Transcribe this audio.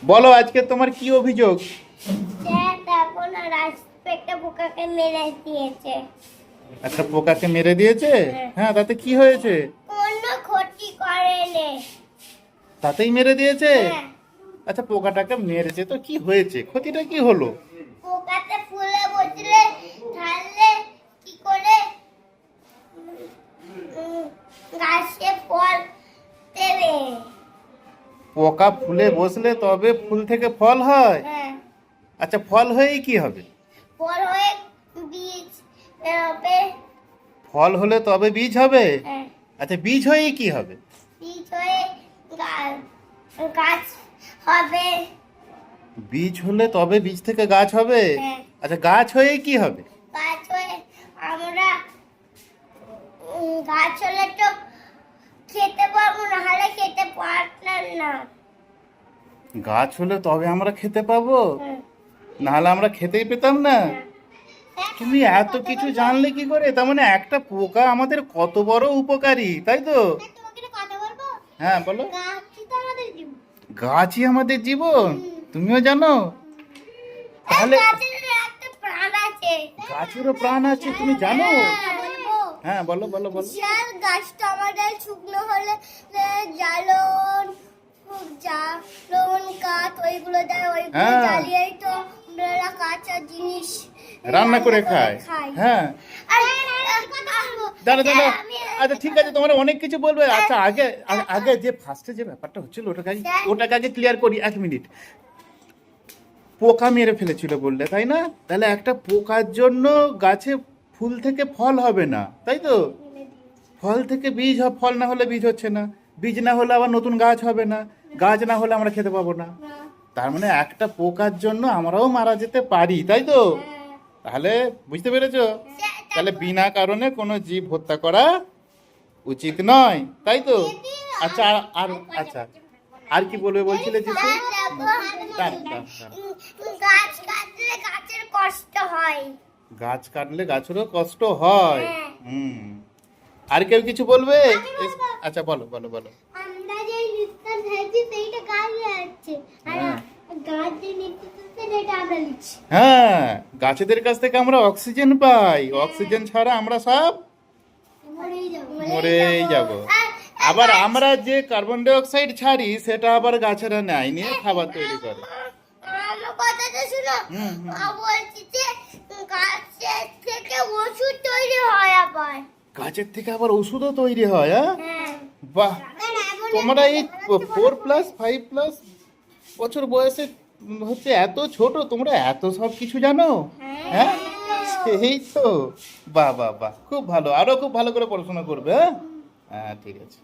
বলো আজকে তোমার কি অভিযোগ? একটা পোকাকে মেরে দিয়েছে। একটা পোকাকে মেরে দিয়েছে? হ্যাঁ, তাতে কি হয়েছে? কোনো ক্ষতি করেনি। তাতেই মেরে দিয়েছে? হ্যাঁ। আচ্ছা, পোকাটাকে মেরেছে তো কি হয়েছে, ক্ষতিটা কি হলো? পোকাতে ফুলে বসলে ঢাললে কি করে গাছে ফল দেবে? পোকা ফুলে বসলে তবে ফুল থেকে ফল হয়? হ্যাঁ। আচ্ছা, ফল হয়েই কি হবে? ফল হয়ে বীজ বেরোবে। ফল হলে তবে বীজ হবে? হ্যাঁ। আচ্ছা, বীজ হয়েই কি হবে? বীজ হয়ে গাছ হবে। বীজ হলে তবে বীজ থেকে গাছ হবে? হ্যাঁ। আচ্ছা, গাছ হয়েই কি হবে? গাছ হয়ে আমরা গাছ হলে তো খেতে পারবো, না হলে খেতে পারতাম না। গাছ হলে তবে আমরা খেতে পাবো, হ্যাঁ। নাহলে আমরা খেতেই পেতাম না। হ্যাঁ। তুমি এত কিছু জানলে কি করে? তার মানে একটা পোকা আমাদের কত বড় উপকারী, তাই তো? তোমাকে একটা কথা বলবো? হ্যাঁ, বলো। গাছই তো আমাদের জীবন। গাছই আমাদের জীবন, তুমিও জানো? তাহলে গাছের একটা প্রাণ আছে। গাছেরও প্রাণ আছে, তুমি জানো? বলবো? হ্যাঁ, বলো বলো বলো। বিশাল গাছটা আমাদের শুকনো হলে জ্বালন জ্বালন কাঠ ওইগুলো দেয়, ওইগুলো হ্যাঁ। জ্বালিয়েই তো আমরা কাঁচা জিনিস রান্না করে খায়। হ্যাঁ, দাঁড়া দাঁড়া। আচ্ছা, ঠিক আছে, তোমরা অনেক কিছু বলবে। আচ্ছা, আগে আগে যে ফার্স্টে যে ব্যাপারটা হচ্ছিল ওটাকে আগে ক্লিয়ার করি। 1 মিনিট। পোকা মেরে ফেলেছিল বললে, তাই না? তাহলে একটা পোকার জন্য গাছে ফুল থেকে ফল হবে না, তাই তো? ফল থেকে বীজ ফল না হলে বীজ হচ্ছে না, বীজ না হলে আবার নতুন গাছ হবে না, গাছ না হলে আমরা খেতে পাবো না। তার মানে একটা পোকার জন্য আমরাও মারা যেতে পারি, তাই তো? তাহলে বুঝতে পেরেছো? তাহলে বিনা কারণে কোনো জীব হত্যা করা উচিত নয়, তাই তো? আচ্ছা, আর আচ্ছা, আর কি বলবে বলছিলে যে? গাছ কাটলে গাছের কষ্ট হয়। গাছ কাটলে গাছেরও কষ্ট হয়। হ্যাঁ। হুম। আর কেউ কিছু বলবে? আচ্ছা, বলো বলো বলো। আমরা যে নিঃশ্বাস ফেলছি সেইটা গাছ যাচ্ছে, আর হ্যাঁ। গাছ যে নিঃশ্বাস ফেলছে সেটা আমরা নিচ্ছি। হ্যাঁ, গাছেদের কাছ থেকে আমরা অক্সিজেন পাই, অক্সিজেন ছাড়া আমরা সব মরেই যাব। আবার আমরা যে কার্বন ডাই অক্সাইড ছাড়ি সেটা আবার গাছেরা নেয়, নিয়ে খাবার তৈরি করে। আমার কথাটা শুনো। হুম, হুম। বলছি যে গাছের থেকে ওষুধ তৈরি হয় আবার। গাছের থেকে আবার ওষুধও তৈরি হয়? হ্যাঁ, হ্যাঁ। বাহ। তোমরা এই 4+5+ বছর বয়সে হচ্ছে এত ছোট, তোমরা এত সব কিছু জানো? হ্যাঁ, সেই তো। বাহ বাহ বাহ, খুব ভালো, আরো খুব ভালো করে পড়াশোনা করবে। হ্যাঁ, হ্যাঁ, ঠিক আছে।